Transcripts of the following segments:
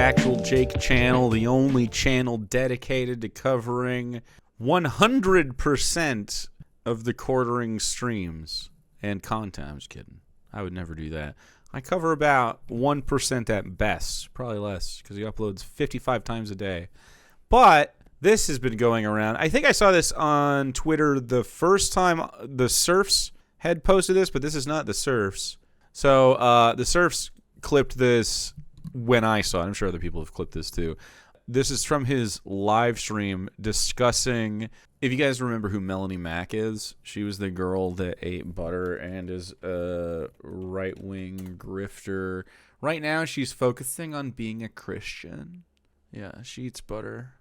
actual Jake channel, the only channel dedicated to covering 100% of the Quartering streams and content. I'm just kidding. I would never do that. I cover about 1% at best, probably less, because he uploads 55 times a day. But this has been going around. I think I saw this on Twitter the first time the Surfs had posted this, but this is not the Surfs. So the Surfs clipped this when I saw it. I'm sure other people have clipped this too. This is from his live stream discussing, if you guys remember who Melonie Mac is, she was the girl that ate butter and is a right-wing grifter. Right now, she's focusing on being a Christian. Yeah, she eats butter.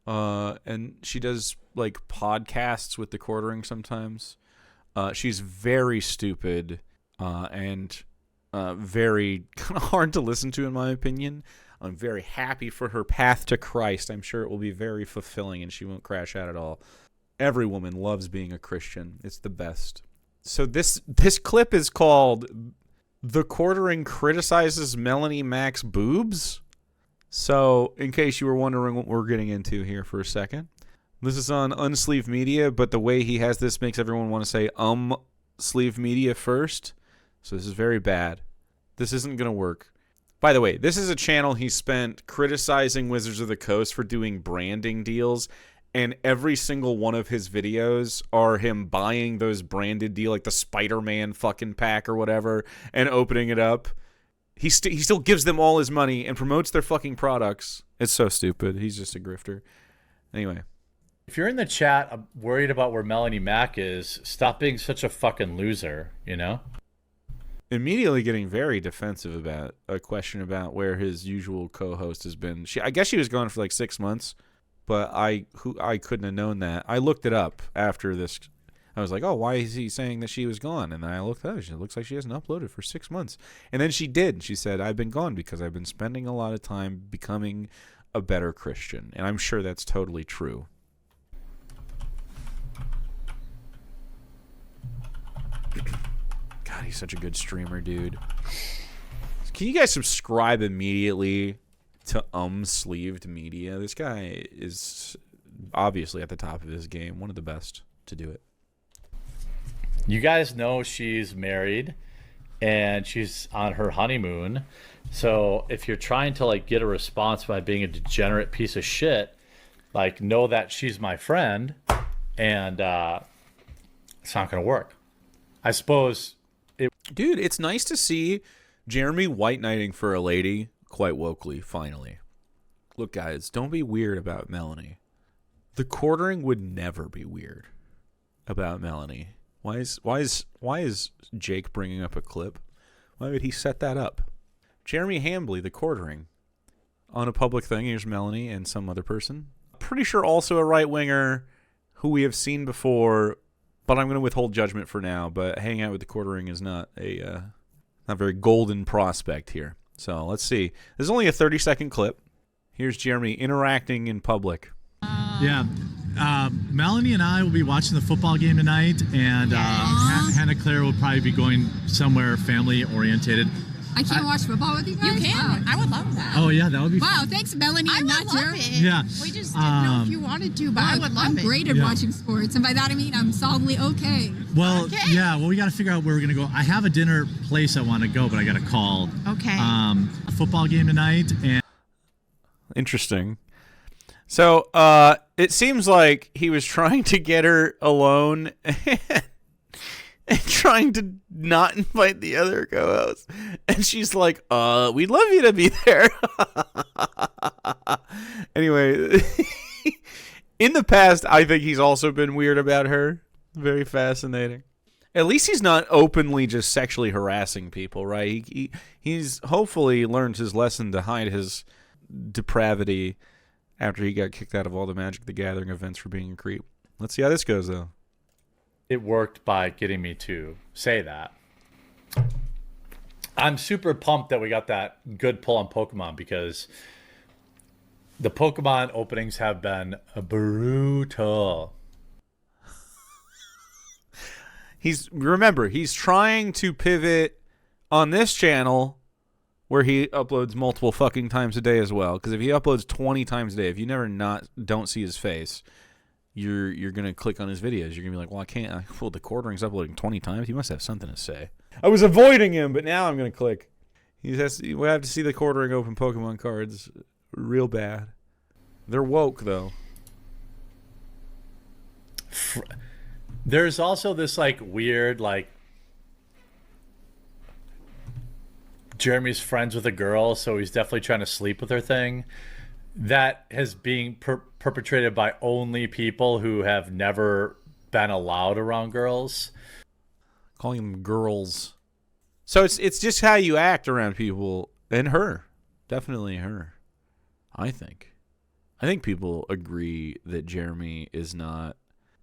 And she does, like, podcasts with TheQuartering sometimes. She's very stupid and very kind of hard to listen to, in my opinion. I'm very happy for her path to Christ. I'm sure it will be very fulfilling and she won't crash out at all. Every woman loves being a Christian. It's the best. So this clip is called TheQuartering Criticizes Melonie Mac's Boobs. So in case you were wondering what we're getting into here for a second, this is on Unsleeved Media, but the way he has this makes everyone want to say Sleeve Media first. So this is very bad. This isn't going to work. By the way, this is a channel he spent criticizing Wizards of the Coast for doing branding deals, and every single one of his videos are him buying those branded deals, like the Spider-Man fucking pack or whatever, and opening it up. He still gives them all his money and promotes their fucking products. It's so stupid. He's just a grifter. Anyway. If you're in the chat worried about where Melonie Mac is, stop being such a fucking loser, you know? Immediately getting very defensive about a question about where his usual co-host has been. I guess she was gone for like 6 months, but I couldn't have known that. I looked it up after this. I was like, oh, why is he saying that she was gone? And then I looked up. It looks like she hasn't uploaded for 6 months. And then she did. She said, I've been gone because I've been spending a lot of time becoming a better Christian. And I'm sure that's totally true. God, he's such a good streamer, dude. Can you guys subscribe immediately to Sleeved Media? This guy is obviously at the top of his game. One of the best to do it. You guys know she's married and she's on her honeymoon. So if you're trying to like get a response by being a degenerate piece of shit, like know that she's my friend and it's not going to work. I suppose Dude, it's nice to see Jeremy white knighting for a lady quite wokely, finally. Look, guys, don't be weird about Melonie. TheQuartering would never be weird about Melonie. Why is Jake bringing up a clip? Why would he set that up? Jeremy Hambly, TheQuartering, on a public thing. Here's Melonie and some other person. Pretty sure also a right-winger who we have seen before, but I'm going to withhold judgment for now. But hanging out with TheQuartering is not a not very golden prospect here. So let's see. There's only a 30-second clip. Here's Jeremy interacting in public. Yeah. Melonie and I will be watching the football game tonight, and Hannah Claire will probably be going somewhere family-orientated. I can't watch football with you guys? You can. Wow. I would love that. Oh, yeah, that would be Wow, fun. thanks, Melonie. I I'm would not love Jeremy. it. Yeah. We just didn't know if you wanted to, but I would love I'm it. great at watching sports, and by that I mean I'm solidly okay. Well, Okay. yeah, well, we got to figure out where we're going to go. I have a dinner place I want to go, but I got a call. Okay. Football game tonight, and Interesting. So it seems like he was trying to get her alone and trying to not invite the other co-hosts. And she's like, we'd love you to be there. Anyway, in the past, I think he's also been weird about her. Very fascinating. At least he's not openly just sexually harassing people, right? He's hopefully learned his lesson to hide his depravity after he got kicked out of all the Magic the Gathering events for being a creep. Let's see how this goes, though. it worked by getting me to say that. I'm super pumped that we got that good pull on Pokemon, because the Pokemon openings have been brutal. Remember, he's trying to pivot on this channel where he uploads multiple fucking times a day as well. Because if he uploads 20 times a day, if you never don't see his face, you're gonna click on his videos. You're gonna be like, well, I can't. Well, TheQuartering's uploading 20 times. He must have something to say. I was avoiding him, but now I'm gonna click. We have to see TheQuartering open Pokemon cards real bad. They're woke though. There's also this like weird like Jeremy's friends with a girl, so he's definitely trying to sleep with her thing. That has being perpetrated by only people who have never been allowed around girls. Calling them girls. So it's just how you act around people, and her. Definitely her. I think people agree that Jeremy is not,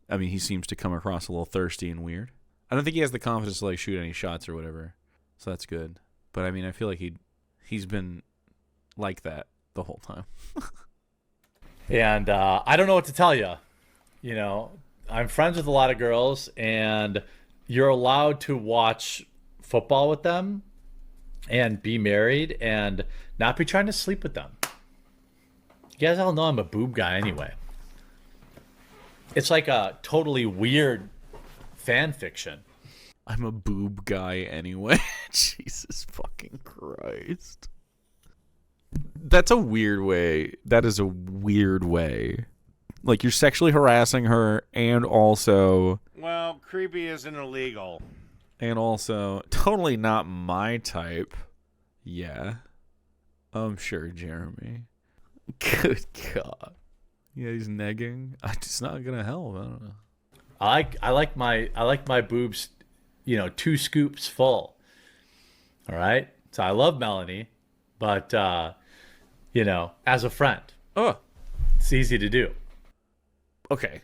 I mean, he seems to come across a little thirsty and weird. I don't think he has the confidence to like shoot any shots or whatever. So that's good. But I mean, I feel like he's been like that the whole time. And I don't know what to tell you. You know, I'm friends with a lot of girls, and you're allowed to watch football with them and be married and not be trying to sleep with them. You guys all know I'm a boob guy anyway. It's like a totally weird fan fiction. I'm a boob guy anyway. Jesus fucking Christ. That's a weird way. That is a weird way. Like, you're sexually harassing her and also... Well, creepy isn't illegal. And also, totally not my type. Yeah. I'm sure, Jeremy. Good God. Yeah, he's negging. It's not gonna help. I don't know. I like my boobs, 2 scoops full. All right? So I love Melonie, but as a friend. Oh. It's easy to do. Okay.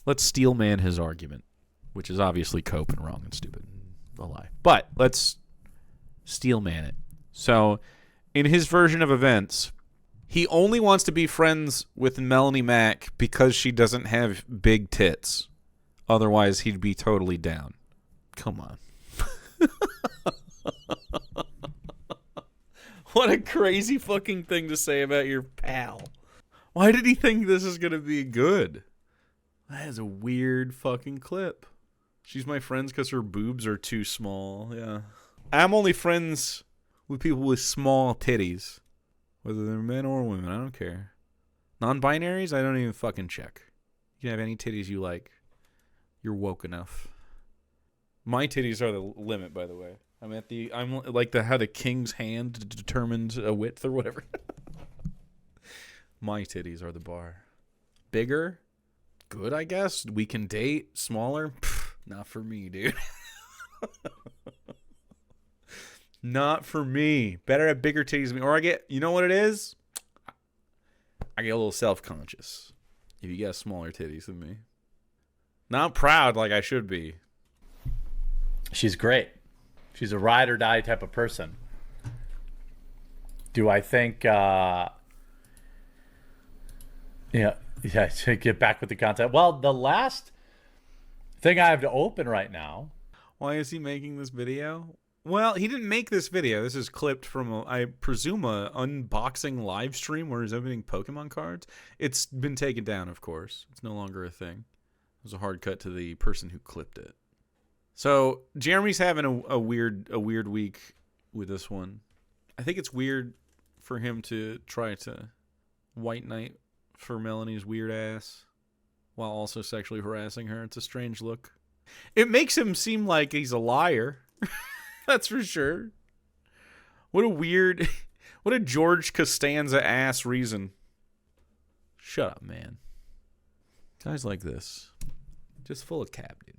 Let's steel man his argument, which is obviously cope and wrong and stupid and a lie. But let's steel man it. So, in his version of events, he only wants to be friends with Melonie Mac because she doesn't have big tits. Otherwise, he'd be totally down. Come on. What a crazy fucking thing to say about your pal. Why did he think this is going to be good? That is a weird fucking clip. She's my friend because her boobs are too small. Yeah. I'm only friends with people with small titties. Whether they're men or women, I don't care. Non-binaries, I don't even fucking check. You can have any titties you like. You're woke enough. My titties are the limit, by the way. I'm like how the king's hand determined a width or whatever. My titties are the bar. Bigger? Good, I guess. We can date. Smaller? Pff, not for me, dude. Not for me. Better have bigger titties than me. Or you know what it is? I get a little self-conscious if you got smaller titties than me. Not proud like I should be. She's great. She's a ride or die type of person. Do I think, to get back with the content. Well, the last thing I have to open right now. Why is he making this video? Well, he didn't make this video. This is clipped from, I presume, a unboxing live stream where he's opening Pokemon cards. It's been taken down, of course. It's no longer a thing. It was a hard cut to the person who clipped it. So Jeremy's having a weird week with this one. I think it's weird for him to try to white knight for Melonie's weird ass while also sexually harassing her. It's a strange look. It makes him seem like he's a liar. That's for sure. What a George Costanza ass reason. Shut up, man. Guys like this, just full of cap, dude.